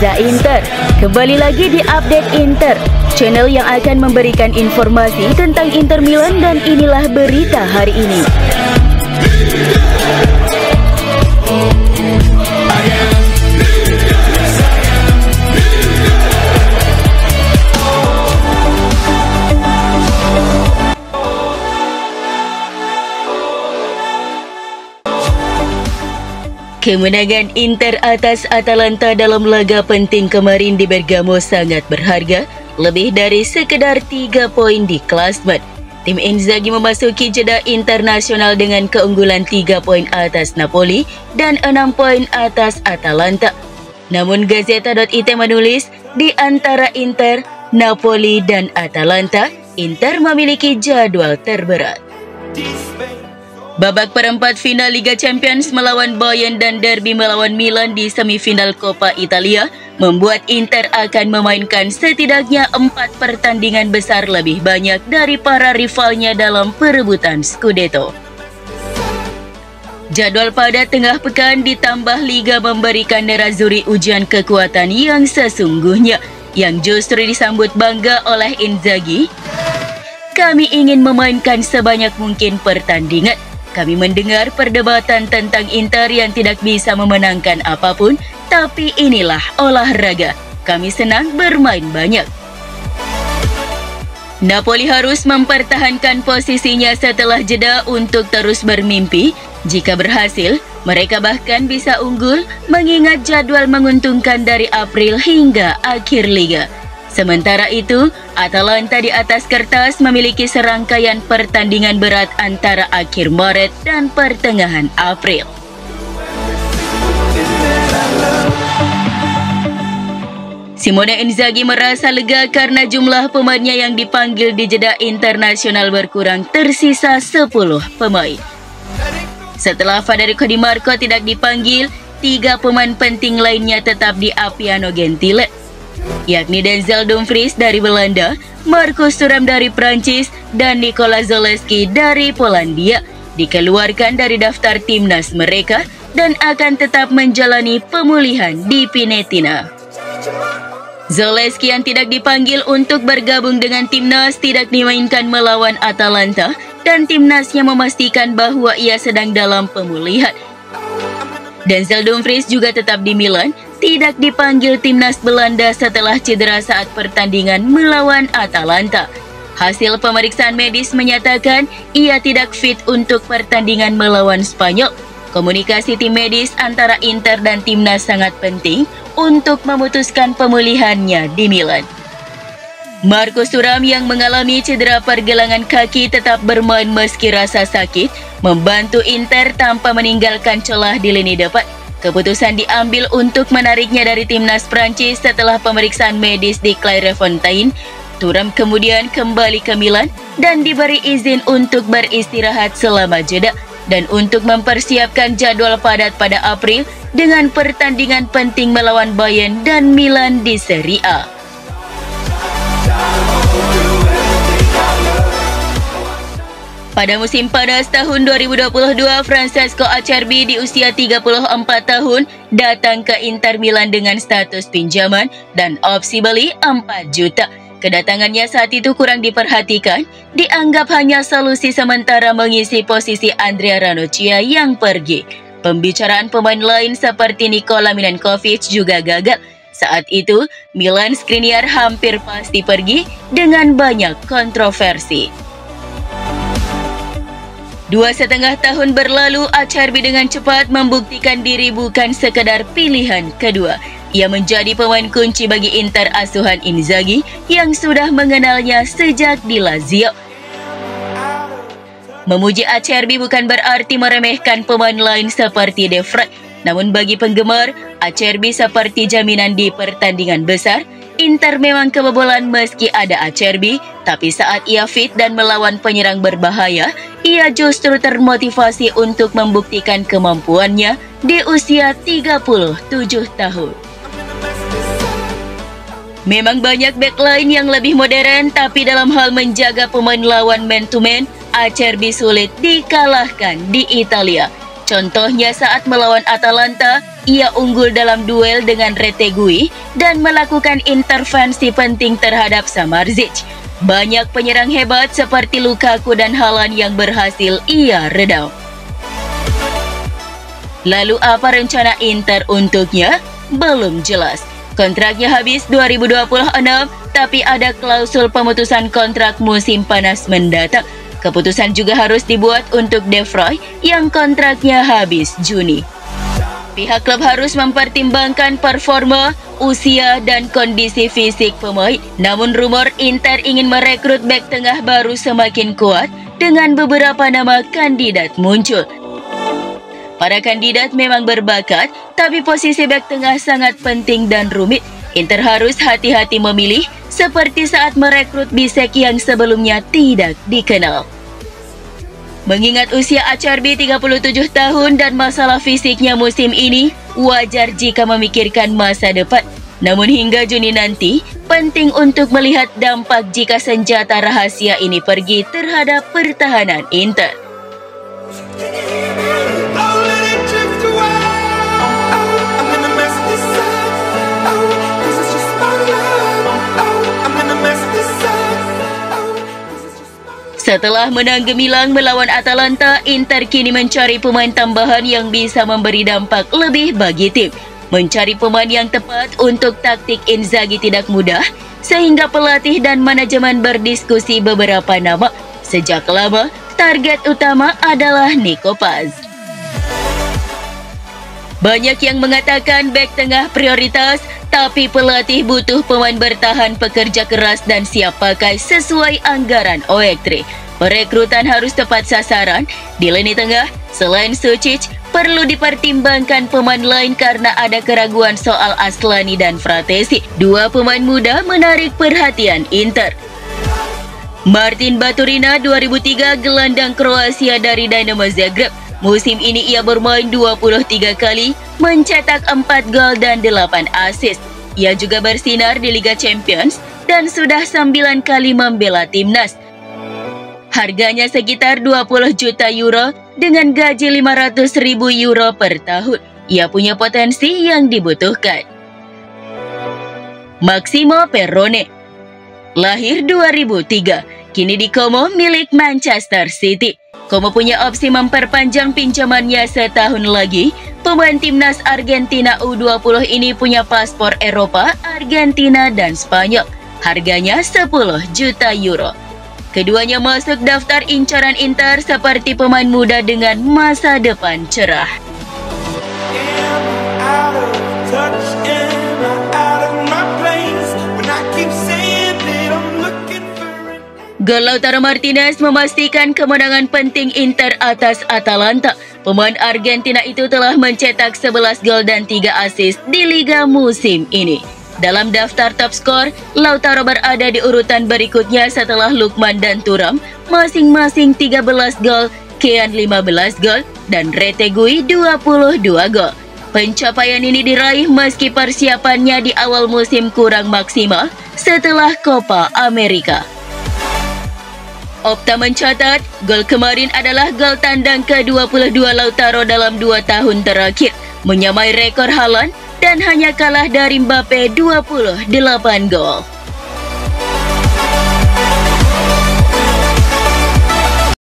Reza Inter. Kembali lagi di Update Inter, channel yang akan memberikan informasi tentang Inter Milan, dan inilah berita hari ini. Kemenangan Inter atas Atalanta dalam laga penting kemarin di Bergamo sangat berharga, lebih dari sekedar 3 poin di klasmen. Tim Inzaghi memasuki jeda internasional dengan keunggulan 3 poin atas Napoli dan 6 poin atas Atalanta. Namun Gazzetta.it menulis, di antara Inter, Napoli dan Atalanta, Inter memiliki jadwal terberat. Babak perempat final Liga Champions melawan Bayern dan derby melawan Milan di semifinal Coppa Italia membuat Inter akan memainkan setidaknya 4 pertandingan besar lebih banyak dari para rivalnya dalam perebutan Scudetto. Jadwal pada tengah pekan ditambah Liga memberikan Nerazzurri ujian kekuatan yang sesungguhnya, yang justru disambut bangga oleh Inzaghi. Kami ingin memainkan sebanyak mungkin pertandingan. Kami mendengar perdebatan tentang Inter yang tidak bisa memenangkan apapun, tapi inilah olahraga. Kami senang bermain banyak. Napoli harus mempertahankan posisinya setelah jeda untuk terus bermimpi. Jika berhasil, mereka bahkan bisa unggul mengingat jadwal menguntungkan dari April hingga akhir liga. Sementara itu, Atalanta di atas kertas memiliki serangkaian pertandingan berat antara akhir Maret dan pertengahan April. Simone Inzaghi merasa lega karena jumlah pemainnya yang dipanggil di jeda internasional berkurang, tersisa 10 pemain. Setelah Federico Di Marco tidak dipanggil, 3 pemain penting lainnya tetap di Appiano Gentile, yakni Denzel Dumfries dari Belanda, Marcus Thuram dari Prancis, dan Nikola Zalewski dari Polandia, dikeluarkan dari daftar timnas mereka dan akan tetap menjalani pemulihan di Pinetina. Zalewski yang tidak dipanggil untuk bergabung dengan timnas tidak dimainkan melawan Atalanta, dan timnasnya memastikan bahwa ia sedang dalam pemulihan. Denzel Dumfries juga tetap di Milan, tidak dipanggil timnas Belanda setelah cedera saat pertandingan melawan Atalanta. Hasil pemeriksaan medis menyatakan ia tidak fit untuk pertandingan melawan Spanyol. Komunikasi tim medis antara Inter dan timnas sangat penting untuk memutuskan pemulihannya di Milan. Marcus Thuram yang mengalami cedera pergelangan kaki tetap bermain meski rasa sakit, membantu Inter tanpa meninggalkan celah di lini depan. Keputusan diambil untuk menariknya dari timnas Prancis setelah pemeriksaan medis di Clairefontaine. Thuram kemudian kembali ke Milan dan diberi izin untuk beristirahat selama jeda dan untuk mempersiapkan jadwal padat pada April dengan pertandingan penting melawan Bayern dan Milan di Serie A. Pada musim panas tahun 2022, Francesco Acerbi di usia 34 tahun datang ke Inter Milan dengan status pinjaman dan opsi beli 4 juta. Kedatangannya saat itu kurang diperhatikan, dianggap hanya solusi sementara mengisi posisi Andrea Ranocchia yang pergi. Pembicaraan pemain lain seperti Nikola Milenkovic juga gagal. Saat itu, Milan Skriniar hampir pasti pergi dengan banyak kontroversi. 2,5 tahun berlalu, Acerbi dengan cepat membuktikan diri bukan sekedar pilihan kedua. Ia menjadi pemain kunci bagi Inter asuhan Inzaghi yang sudah mengenalnya sejak di Lazio. Memuji Acerbi bukan berarti meremehkan pemain lain seperti De Vrij. Namun bagi penggemar, Acerbi seperti jaminan di pertandingan besar. Inter memang kebobolan meski ada Acerbi, tapi saat ia fit dan melawan penyerang berbahaya, ia justru termotivasi untuk membuktikan kemampuannya di usia 37 tahun. Memang banyak back line yang lebih modern, tapi dalam hal menjaga pemain lawan man to man, Acerbi sulit dikalahkan di Italia. Contohnya saat melawan Atalanta, ia unggul dalam duel dengan Retegui dan melakukan intervensi penting terhadap Samardžić. Banyak penyerang hebat seperti Lukaku dan Haaland yang berhasil ia redam. Lalu apa rencana Inter untuknya? Belum jelas. Kontraknya habis 2026, tapi ada klausul pemutusan kontrak musim panas mendatang. Keputusan juga harus dibuat untuk De Vrij yang kontraknya habis Juni. Pihak klub harus mempertimbangkan performa, usia, dan kondisi fisik pemain. Namun rumor Inter ingin merekrut bek tengah baru semakin kuat dengan beberapa nama kandidat muncul. Para kandidat memang berbakat, tapi posisi bek tengah sangat penting dan rumit. Inter harus hati-hati memilih, seperti saat merekrut Bisek yang sebelumnya tidak dikenal. Mengingat usia Acerbi 37 tahun dan masalah fisiknya musim ini, wajar jika memikirkan masa depan. Namun hingga Juni nanti, penting untuk melihat dampak jika senjata rahasia ini pergi terhadap pertahanan Inter. Setelah menang gemilang melawan Atalanta, Inter kini mencari pemain tambahan yang bisa memberi dampak lebih bagi tim. Mencari pemain yang tepat untuk taktik Inzaghi tidak mudah, sehingga pelatih dan manajemen berdiskusi beberapa nama. Sejak lama, target utama adalah Nico Paz. Banyak yang mengatakan bek tengah prioritas, tapi pelatih butuh pemain bertahan, pekerja keras, dan siap pakai sesuai anggaran OEK3. Perekrutan harus tepat sasaran. Di lini tengah, selain Sučić, perlu dipertimbangkan pemain lain karena ada keraguan soal Aslani dan Fratesi. Dua pemain muda menarik perhatian Inter. Martin Baturina 2003 gelandang Kroasia dari Dinamo Zagreb. Musim ini ia bermain 23 kali, mencetak 4 gol dan 8 assist. Ia juga bersinar di Liga Champions dan sudah 9 kali membela timnas. Harganya sekitar 20 juta euro dengan gaji 500.000 euro per tahun. Ia punya potensi yang dibutuhkan. Massimo Perrone, lahir 2003, kini di Como milik Manchester City. Como punya opsi memperpanjang pinjamannya setahun lagi. Pemain timnas Argentina U20 ini punya paspor Eropa, Argentina, dan Spanyol. Harganya 10 juta euro. Keduanya masuk daftar incaran Inter seperti pemain muda dengan masa depan cerah. Gol Lautaro Martinez memastikan kemenangan penting Inter atas Atalanta. Pemain Argentina itu telah mencetak 11 gol dan 3 assist di Liga musim ini. Dalam daftar top skor, Lautaro berada di urutan berikutnya setelah Lukman dan Thuram, masing-masing 13 gol, Kean 15 gol, dan Retegui 22 gol. Pencapaian ini diraih meski persiapannya di awal musim kurang maksimal setelah Copa America. Opta mencatat, gol kemarin adalah gol tandang ke-22 Lautaro dalam 2 tahun terakhir, menyamai rekor Haaland dan hanya kalah dari Mbappe 28 gol.